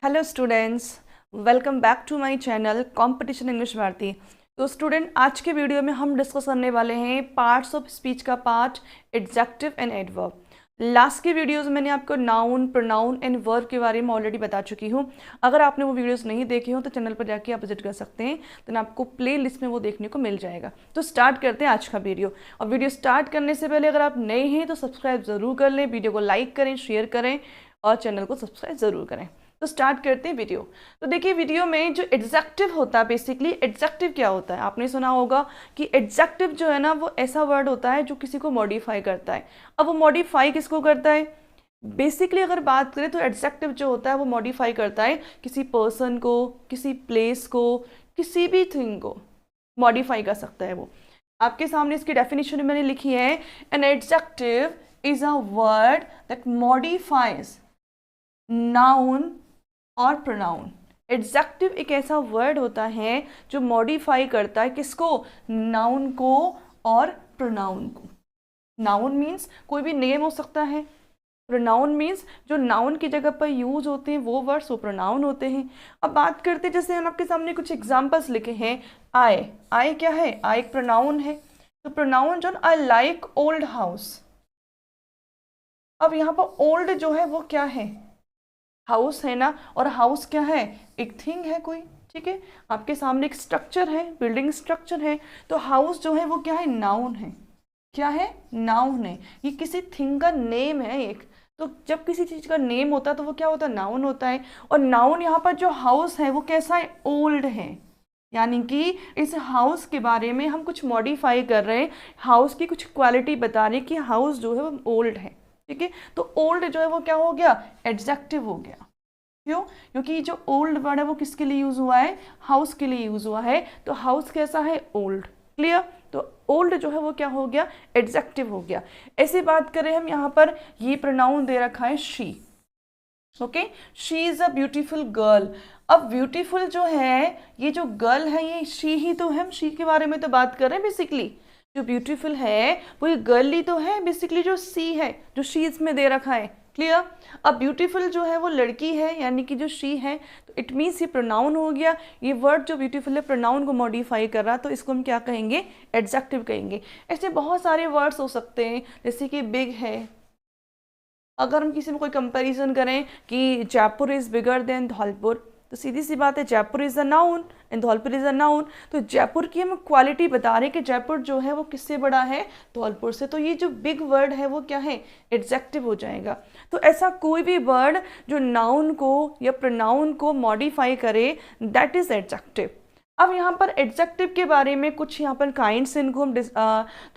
Hello students, welcome back to my channel competition English Bharati. तो student, आज के video में हम डिस्कस करने वाले हैं पार्ट्स ऑफ स्पीच का part adjective and adverb. Last की वीडियोस मैंने आपको नाउन, प्रोनाउन एंड वर्ब के बारे में ऑलरेडी बता चुकी हूँ। अगर आपने वो वीडियोस नहीं देखे हो तो चैनल पर जाके आप विजिट कर सकते हैं, तो आपको प्ले लिस्ट में वो देखने को मिल जाएगा। तो स्टार्ट करते हैं आज का वीडियो। और वीडियो स्टार्ट करने से पहले अगर आप नए हैं तो सब्सक्राइब ज़रूर कर लें, वीडियो को लाइक करें, शेयर करें और चैनल को सब्सक्राइब ज़रूर करें। तो स्टार्ट करते हैं वीडियो। तो देखिए, वीडियो में जो एडजेक्टिव होता है, बेसिकली एडजेक्टिव क्या होता है आपने सुना होगा कि एडजेक्टिव जो है ना वो ऐसा वर्ड होता है जो किसी को मॉडिफाई करता है। अब वो मॉडिफाई किसको करता है? बेसिकली अगर बात करें तो एडजेक्टिव जो होता है वो मॉडिफाई करता है किसी पर्सन को, किसी प्लेस को, किसी भी थिंग को मॉडिफाई कर सकता है वो। आपके सामने इसकी डेफिनेशन मैंने लिखी है, an adjective is a word that modifies noun और प्रोनाउन। एडजेक्टिव एक ऐसा वर्ड होता है जो मॉडिफाई करता है किसको? नाउन को और प्रोनाउन को। नाउन मीन्स कोई भी नेम हो सकता है, प्रोनाउन मीन्स जो नाउन की जगह पर यूज होते हैं वो वर्ड्स वो प्रोनाउन होते हैं। अब बात करते हैं, जैसे हम आपके सामने कुछ एग्जांपल्स लिखे हैं। आई, आई क्या है? आई एक प्रोनाउन है। तो प्रोनाउन जो आई लाइक ओल्ड हाउस। अब यहाँ पर ओल्ड जो है वो क्या है? हाउस है ना, और हाउस क्या है? एक थिंग है कोई, ठीक है। आपके सामने एक स्ट्रक्चर है, बिल्डिंग स्ट्रक्चर है। तो हाउस जो है वो क्या है? नाउन है। क्या है? नाउन है। ये किसी थिंग का नेम है एक। तो जब किसी चीज का नेम होता है तो वो क्या होता है? नाउन होता है। और नाउन यहाँ पर जो हाउस है वो कैसा है? ओल्ड है। यानी कि इस हाउस के बारे में हम कुछ मॉडिफाई कर रहे हैं, हाउस की कुछ क्वालिटी बता रहे हैं कि हाउस जो है वो ओल्ड है, ठीक है। तो ओल्ड जो है वो क्या हो गया? एडजेक्टिव हो गया। क्यों? क्योंकि जो ओल्ड वर्ड है वो किसके लिए यूज हुआ है? हाउस के लिए यूज हुआ है। तो हाउस कैसा है? ओल्ड। क्लियर? तो ओल्ड जो है वो क्या हो गया? एडजेक्टिव हो गया। ऐसी बात करें हम, यहाँ पर ये प्रोनाउन दे रखा है she. Okay, she is a beautiful girl. अब ब्यूटीफुल जो है, ये जो गर्ल है ये शी ही तो है। हम शी के बारे में तो बात कर रहे हैं। बेसिकली जो ब्यूटीफुल है वो ये गर्ल ही तो है। बेसिकली जो सी है, जो शी इसमें दे रखा है। क्लियर? अब ब्यूटीफुल जो है वो लड़की है, यानी कि जो शी है, तो इट मीन्स ये प्रोनाउन हो गया। ये वर्ड जो ब्यूटीफुल है प्रोनाउन को मॉडिफाई कर रहा, तो इसको हम क्या कहेंगे? एडजेक्टिव कहेंगे। ऐसे बहुत सारे वर्ड्स हो सकते हैं, जैसे कि बिग है। अगर हम किसी में कोई कंपैरिजन करें कि Jaipur is bigger than Dholpur, तो सीधी सी बात है, Jaipur is a noun and Dholpur is a noun. तो जयपुर की हम क्वालिटी बता रहे हैं कि जयपुर जो है वो किससे बड़ा है? धौलपुर से। तो ये जो बिग वर्ड है वो क्या है? एडजेक्टिव हो जाएगा। तो ऐसा कोई भी वर्ड जो नाउन को या प्रोनाउन को मॉडिफाई करे, दैट इज एडजेक्टिव। अब यहाँ पर एडजेक्टिव के बारे में कुछ यहाँ पर काइंड्स, इनको हम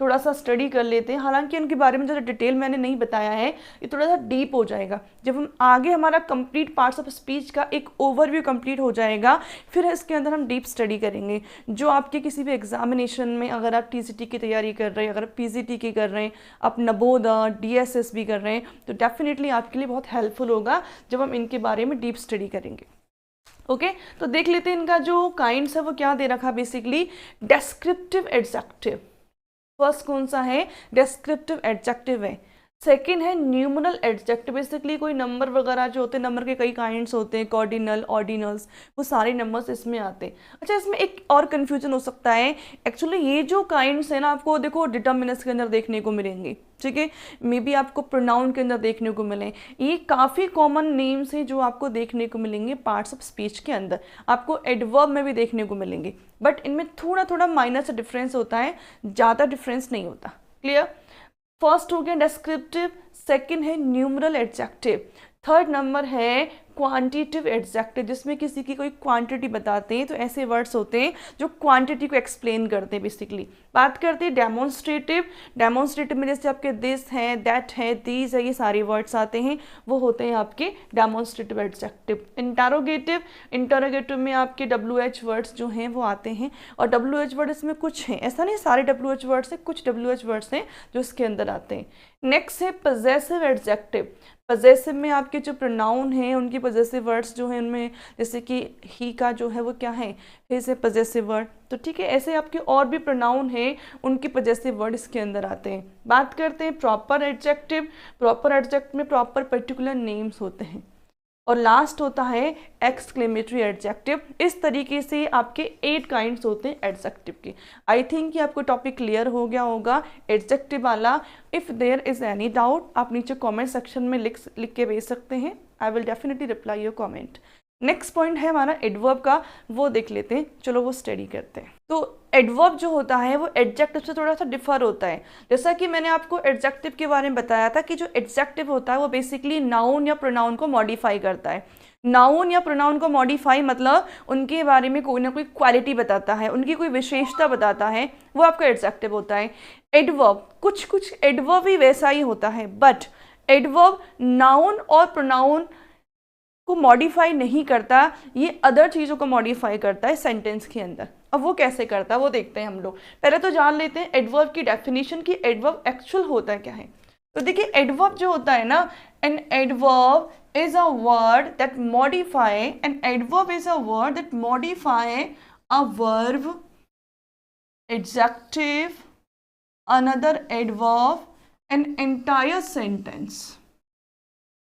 थोड़ा सा स्टडी कर लेते हैं। हालांकि इनके बारे में ज़्यादा डिटेल मैंने नहीं बताया है, ये थोड़ा सा डीप हो जाएगा जब हम आगे हमारा कंप्लीट पार्ट्स ऑफ स्पीच का एक ओवरव्यू कंप्लीट हो जाएगा, फिर इसके अंदर हम डीप स्टडी करेंगे। जो आपके किसी भी एग्जामिनेशन में, अगर आप टीसीटी की तैयारी कर रहे हैं, अगर आप पीजीटी की कर रहे हैं, आप नबोदा, डीएसएस भी कर रहे हैं, तो डेफिनेटली आपके लिए बहुत हेल्पफुल होगा जब हम इनके बारे में डीप स्टडी करेंगे। ओके, तो देख लेते हैं इनका जो काइंड्स है वो क्या दे रखा। बेसिकली डेस्क्रिप्टिव एडजेक्टिव फर्स्ट कौन सा है? डेस्क्रिप्टिव एडजेक्टिव है। सेकंड है न्यूमरल एडजेक्टिव। बेसिकली कोई नंबर वगैरह जो होते हैं, नंबर के कई काइंड्स होते हैं, कॉर्डिनल, ऑर्डिनल्स, वो सारे नंबर्स इसमें आते हैं। अच्छा, इसमें एक और कंफ्यूजन हो सकता है। एक्चुअली ये जो काइंड्स है ना, आपको देखो डिटर्मिनर्स के अंदर देखने को मिलेंगे, ठीक है। मे बी आपको प्रोनाउन के अंदर देखने को मिले। ये काफ़ी कॉमन नेम्स हैं जो आपको देखने को मिलेंगे पार्ट्स ऑफ स्पीच के अंदर। आपको एडवर्ब में भी देखने को मिलेंगे, बट इनमें थोड़ा थोड़ा माइनर सा डिफरेंस होता है, ज़्यादा डिफरेंस नहीं होता। क्लियर? फर्स्ट हो गया डेस्क्रिप्टिव, सेकंड है न्यूमरल एडजेक्टिव, थर्ड नंबर है क्वांटिटिव एडजेक्टिव, जिसमें किसी की कोई क्वांटिटी बताते हैं। तो ऐसे वर्ड्स होते हैं जो क्वांटिटी को एक्सप्लेन करते हैं। बेसिकली बात करते हैं डेमोन्स्ट्रेटिव। डेमोन्स्ट्रेटिव में जैसे आपके दिस है, दैट है, दीज है, ये सारे वर्ड्स आते हैं, वो होते हैं आपके डेमोन्स्ट्रेटिव एडजेक्टिव। इंटरोगेटिव, इंटरोगेटिव में आपके WH वर्ड्स जो हैं वो आते हैं। और WH वर्ड इसमें कुछ हैं, ऐसा नहीं सारे WH वर्ड्स हैं, कुछ WH वर्ड्स हैं जो इसके अंदर आते हैं। नेक्स्ट है पजेसिव एडजेक्टिव। पजेसिव में आपके जो प्रोनाउन हैं उनके पजेसिव वर्ड्स जो हैं उनमें, जैसे कि ही का जो है वो क्या है? हिज है पजेसिव वर्ड। तो ठीक है, ऐसे आपके और भी प्रोनाउन हैं, उनके पजेसिव वर्ड इसके अंदर आते हैं। बात करते हैं प्रॉपर एडजेक्टिव। प्रॉपर एडजेक्ट में प्रॉपर पर्टिकुलर नेम्स होते हैं। और लास्ट होता है एक्सक्लेमेटरी एडजेक्टिव। इस तरीके से आपके 8 काइंड्स होते हैं एडजेक्टिव के। आई थिंक कि आपको टॉपिक क्लियर हो गया होगा एडजेक्टिव वाला। If there is any doubt आप नीचे कमेंट सेक्शन में लिख के भेज सकते हैं। I will definitely reply your comment. Next point है हमारा एडवर्ब का, वो देख लेते हैं, चलो वो स्टडी करते हैं। तो एडवर्ब जो होता है वो एडजेक्टिव से थोड़ा सा डिफर होता है। जैसा कि मैंने आपको एडजेक्टिव के बारे में बताया था कि जो एडजेक्टिव होता है वो बेसिकली नाउन या प्रोनाउन को मॉडिफाई करता है। नाउन या प्रोनाउन को मॉडिफाई मतलब उनके बारे में कोई ना कोई क्वालिटी बताता है, उनकी कोई विशेषता बताता है, वो आपका एडजेक्टिव होता है। एडवर्ब कुछ एडवर्ब ही वैसा ही होता है, बट एडवर्ब नाउन और प्रोनाउन को मॉडिफाई नहीं करता, ये अदर चीज़ों को मॉडिफाई करता है सेंटेंस के अंदर। अब वो कैसे करता है वो देखते हैं हम लोग। पहले तो जान लेते हैं एडवर्ब की डेफिनेशन कि एडवर्ब एक्चुअल होता है क्या है। तो देखिए एडवर्ब जो होता है ना, an adverb is a word that modify, an adverb is a word that modify a verb, adjective, another adverb, an entire sentence.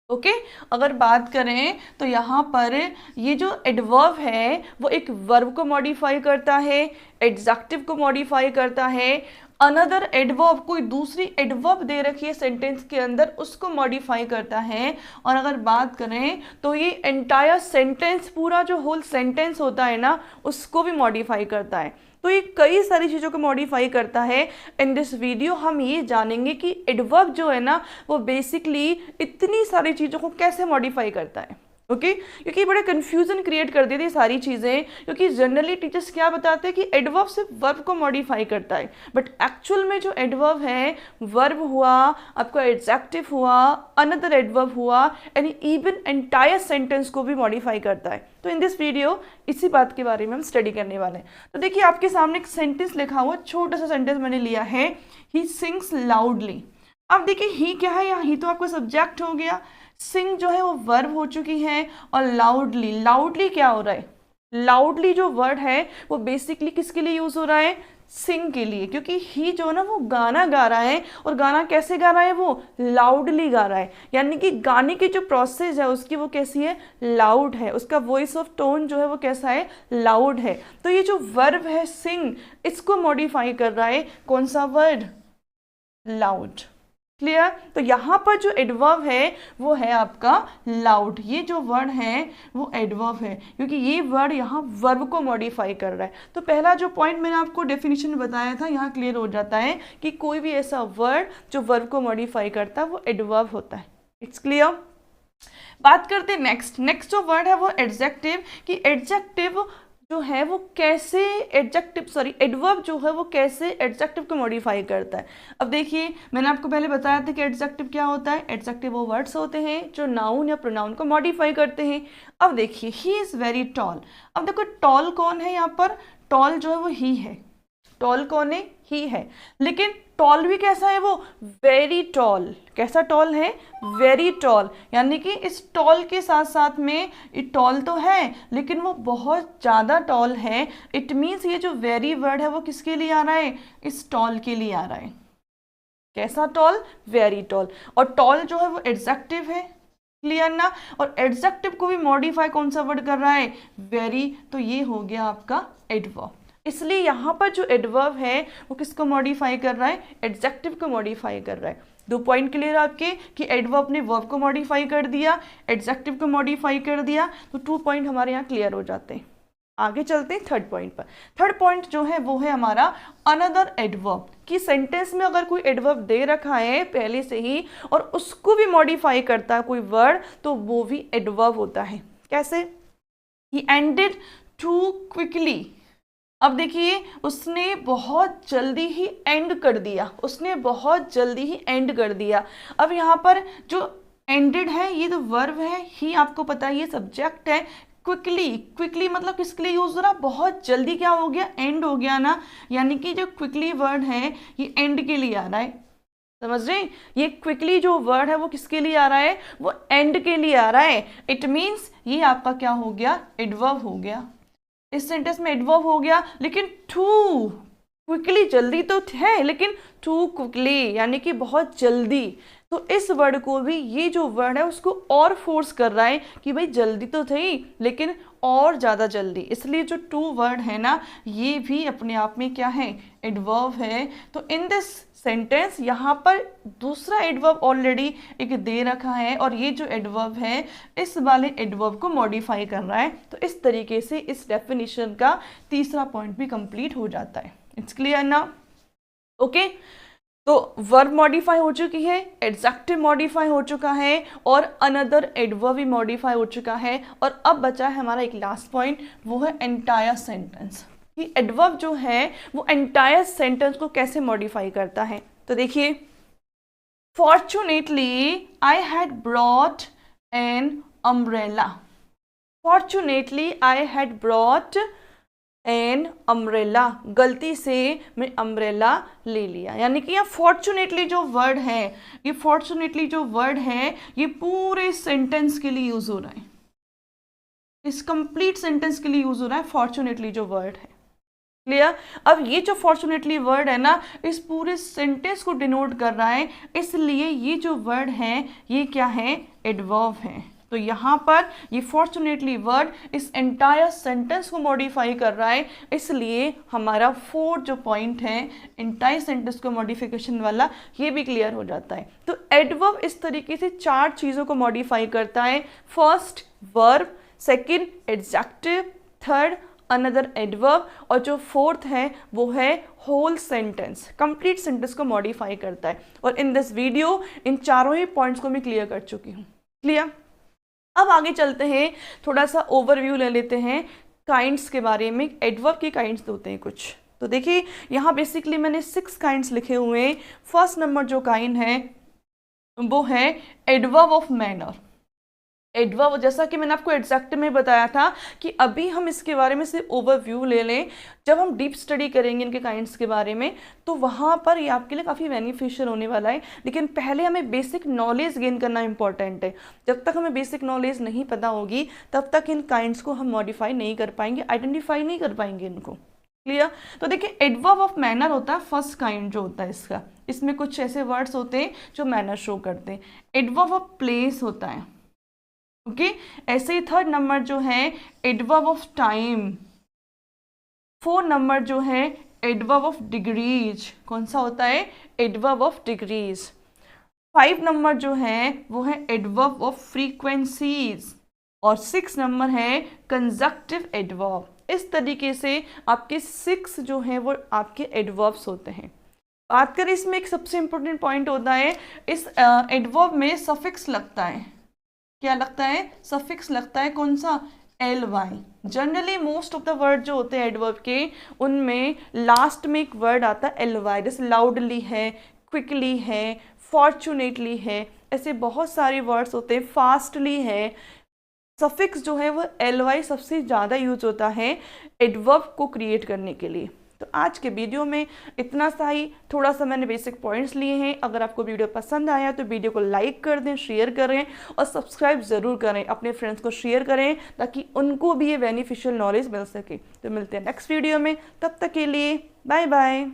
Okay अगर बात करें तो यहाँ पर ये जो एडवर्ब है वो एक वर्ब को मॉडिफाई करता है, एडजेक्टिव को मॉडिफाई करता है, अनदर एडवर्ब कोई दूसरी एडवर्ब दे रखी है सेंटेंस के अंदर उसको मॉडिफाई करता है, और अगर बात करें तो ये एंटायर सेंटेंस, पूरा जो होल सेंटेंस होता है ना उसको भी मॉडिफाई करता है। तो ये कई सारी चीज़ों को मॉडिफाई करता है। इन दिस वीडियो हम ये जानेंगे कि एडवर्ब जो है ना वो बेसिकली इतनी सारी चीज़ों को कैसे मॉडिफाई करता है। ओके क्योंकि बड़े कंफ्यूजन क्रिएट कर देती है सारी चीज़ें, क्योंकि जनरली टीचर्स क्या बताते हैं कि एडवर्ब सिर्फ वर्ब को मॉडिफाई करता है, बट एक्चुअल में जो एडवर्ब है वर्ब हुआ, आपका एडजेक्टिव हुआ, अनदर एडवर्ब हुआ, यानी इवन एंटायर सेंटेंस को भी मॉडिफाई करता है। तो इन दिस वीडियो इसी बात के बारे में हम स्टडी करने वाले हैं। तो देखिए आपके सामने एक सेंटेंस लिखा हुआ, छोटा सा सेंटेंस मैंने लिया है, ही सिंग्स लाउडली। अब देखिए ही क्या है, यहाँ ही तो आपका सब्जेक्ट हो गया, सिंग जो है वो वर्ब हो चुकी है, और लाउडली, लाउडली क्या हो रहा है, लाउडली जो वर्ड है वो बेसिकली किसके लिए यूज हो रहा है, सिंग के लिए, क्योंकि ही जो है ना वो गाना गा रहा है, और गाना कैसे गा रहा है, वो लाउडली गा रहा है, यानी कि गाने की जो प्रोसेस है उसकी वो कैसी है, लाउड है, उसका वॉइस ऑफ टोन जो है वो कैसा है, लाउड है। तो ये जो वर्ब है सिंग, इसको मॉडिफाई कर रहा है कौन सा वर्ड, लाउड। क्लियर। तो यहाँ पर जो एडवर्ब है वो है आपका लाउड, ये जो वर्ड है वो एडवर्ब है, क्योंकि ये वर्ड यहाँ वर्ब को मॉडिफाई कर रहा है। तो पहला जो पॉइंट मैंने आपको डेफिनेशन बताया था यहाँ क्लियर हो जाता है कि कोई भी ऐसा वर्ड जो वर्ब को मॉडिफाई करता है वो एडवर्ब होता है। It's clear. बात करते हैं नेक्स्ट जो वर्ड है वो एडजेक्टिव, कि एडजेक्टिव जो है वो कैसे एडवर्ब जो है वो कैसे एडजेक्टिव को मॉडिफाई करता है। अब देखिए मैंने आपको पहले बताया था कि एडजेक्टिव क्या होता है, एडजेक्टिव वो वर्ड्स होते हैं जो नाउन या प्रोनाउन को मॉडिफाई करते हैं। अब देखिए ही इज़ वेरी टॉल। अब देखो टॉल कौन है, यहाँ पर टॉल जो है वो ही है, टॉल कौन है, ही है, लेकिन टॉल भी कैसा है, वो वेरी टॉल। कैसा टॉल है, वेरी टॉल, यानी कि इस टॉल के साथ साथ में ये टॉल तो है लेकिन वो बहुत ज़्यादा टॉल है। इट मीन्स ये जो वेरी वर्ड है वो किसके लिए आ रहा है, इस टॉल के लिए आ रहा है। कैसा टॉल, वेरी टॉल। और टॉल जो है वो एडजेक्टिव है, क्लियर ना, और एडजेक्टिव को भी मॉडिफाई कौन सा वर्ड कर रहा है, वेरी। तो ये हो गया आपका एडवर्ब। इसलिए यहाँ पर जो एडवर्ब है वो किसको मॉडिफाई कर रहा है, एडजेक्टिव को मॉडिफाई कर रहा है। 2 पॉइंट क्लियर आपके कि एडवर्ब ने वर्ब को मॉडिफाई कर दिया, एडजेक्टिव को मॉडिफाई कर दिया, तो 2 पॉइंट हमारे यहाँ क्लियर हो जाते हैं। आगे चलते हैं थर्ड पॉइंट पर। थर्ड पॉइंट जो है वो है हमारा अनदर एडवर्ब, कि सेंटेंस में अगर कोई एडवर्ब दे रखा है पहले से ही और उसको भी मॉडिफाई करता है कोई वर्ड, तो वो भी एडवर्ब होता है। कैसे, ही एंडेड टू क्विकली। अब देखिए उसने बहुत जल्दी ही एंड कर दिया, उसने बहुत जल्दी ही एंड कर दिया। अब यहाँ पर जो एंडेड है ये तो वर्ब है, ही आपको पता है ये सब्जेक्ट है, क्विकली मतलब किसके लिए यूज हो रहा, बहुत जल्दी क्या हो गया, एंड हो गया ना, यानी कि जो क्विकली वर्ड है ये एंड के लिए आ रहा है। समझ रहे हैं, ये क्विकली जो वर्ड है वो किसके लिए आ रहा है, वो एंड के लिए आ रहा है। इट मीन्स ये आपका क्या हो गया, एडवर्ब हो गया। इस सेंटेंस में एडवर्ब हो गया, लेकिन टू क्विकली, जल्दी तो है लेकिन टू क्विकली यानी कि बहुत जल्दी, तो इस वर्ड को भी ये जो वर्ड है उसको और फोर्स कर रहा है कि भाई जल्दी तो थी लेकिन और ज़्यादा जल्दी, इसलिए जो टू वर्ड है ना ये भी अपने आप में क्या है, एडवर्ब है। तो इन दिस सेंटेंस यहाँ पर दूसरा एडवर्ब ऑलरेडी एक दे रखा है और ये जो एडवर्ब है इस वाले एडवर्ब को मॉडिफाई कर रहा है। तो इस तरीके से इस डेफिनेशन का तीसरा पॉइंट भी कंप्लीट हो जाता है। इट्स क्लियर ना? ओके, तो वर्ब मॉडिफाई हो चुकी है, एडजेक्टिव मॉडिफाई हो चुका है और अनदर एडवर्ब भी मॉडिफाई हो चुका है। और अब बचा है हमारा एक लास्ट पॉइंट, वो है एंटायर सेंटेंस। कि एडवर्ब जो है वो एंटायर सेंटेंस को कैसे मॉडिफाई करता है। तो देखिए, fortunately I had brought an umbrella. Fortunately I had brought an umbrella, गलती से मैं अम्ब्रेला ले लिया। यानी कि यहाँ फॉर्चुनेटली जो वर्ड है, ये फॉर्चुनेटली जो वर्ड है ये पूरे सेंटेंस के लिए यूज हो रहा है, इस कंप्लीट सेंटेंस के लिए यूज हो रहा है फॉर्चुनेटली जो वर्ड है। क्लियर? अब ये जो फॉर्चुनेटली वर्ड है ना इस पूरे सेंटेंस को डिनोट कर रहा है, इसलिए ये जो वर्ड है ये क्या है, एडवर्ब है। तो यहाँ पर ये फॉर्चुनेटली वर्ड इस एंटायर सेंटेंस को मॉडिफाई कर रहा है, इसलिए हमारा फोर्थ जो पॉइंट है एंटायर सेंटेंस को मॉडिफिकेशन वाला ये भी क्लियर हो जाता है। तो एडवर्ब इस तरीके से चार चीज़ों को मॉडिफाई करता है। First verb, second adjective, third another adverb और जो फोर्थ है वो है होल सेंटेंस, कंप्लीट सेंटेंस को मॉडिफाई करता है। और इन दिस वीडियो इन चारों ही पॉइंट्स को मैं क्लियर कर चुकी हूँ। क्लियर? अब आगे चलते हैं, थोड़ा सा ओवरव्यू ले लेते हैं काइंड्स के बारे में। एडवर्ब के काइंड्स होते हैं कुछ। तो देखिए यहाँ बेसिकली मैंने 6 काइंड्स लिखे हुए हैं। फर्स्ट नंबर जो काइंड है वो है एडवर्ब ऑफ मैनर। एडवर्ब, जैसा कि मैंने आपको एडजेक्टिव में बताया था कि अभी हम इसके बारे में सिर्फ ओवरव्यू ले लें, जब हम डीप स्टडी करेंगे इनके काइंड्स के बारे में तो वहाँ पर ये आपके लिए काफ़ी बेनिफिशियल होने वाला है। लेकिन पहले हमें बेसिक नॉलेज गेन करना इंपॉर्टेंट है। जब तक हमें बेसिक नॉलेज नहीं पता होगी तब तक इन काइंड्स को हम मॉडिफाई नहीं कर पाएंगे, आइडेंटिफाई नहीं कर पाएंगे इनको। क्लियर? तो देखिए एडवर्ब ऑफ मैनर होता है फर्स्ट काइंड जो होता है इसका। इसमें कुछ ऐसे वर्ड्स होते हैं जो मैनर शो करते हैं। एडवर्ब ऑफ प्लेस होता है, ओके। ऐसे ही थर्ड नंबर जो है एडवर्ब ऑफ टाइम। 4 नंबर जो है एडवर्ब ऑफ डिग्रीज। कौन सा होता है? Adverb of degrees. 5 नंबर जो है वो है एडवर्ब ऑफ फ्रीक्वेंसीज और 6 नंबर है कंजक्टिव एडवर्ब। इस तरीके से आपके 6 जो हैं वो आपके एडवर्ब्स होते हैं। बात करें इसमें एक सबसे इंपॉर्टेंट पॉइंट होता है, इस एडवर्ब में सफिक्स लगता है। क्या लगता है? सफिक्स लगता है। कौन सा? ly। Generally most of the word जो होते हैं एडवर्ब के उनमें लास्ट में एक वर्ड आता है ly, जैसे लाउडली है, क्विकली है, फॉर्चुनेटली है, ऐसे बहुत सारे वर्ड्स होते हैं, फास्टली है। सफिक्स जो है वो ly सबसे ज़्यादा यूज होता है एडवर्ब को क्रिएट करने के लिए। तो आज के वीडियो में इतना सा ही, थोड़ा सा मैंने बेसिक पॉइंट्स लिए हैं। अगर आपको वीडियो पसंद आया तो वीडियो को लाइक कर दें, शेयर करें और सब्सक्राइब ज़रूर करें, अपने फ्रेंड्स को शेयर करें ताकि उनको भी ये बेनिफिशियल नॉलेज मिल सके। तो मिलते हैं नेक्स्ट वीडियो में, तब तक के लिए बाय बाय।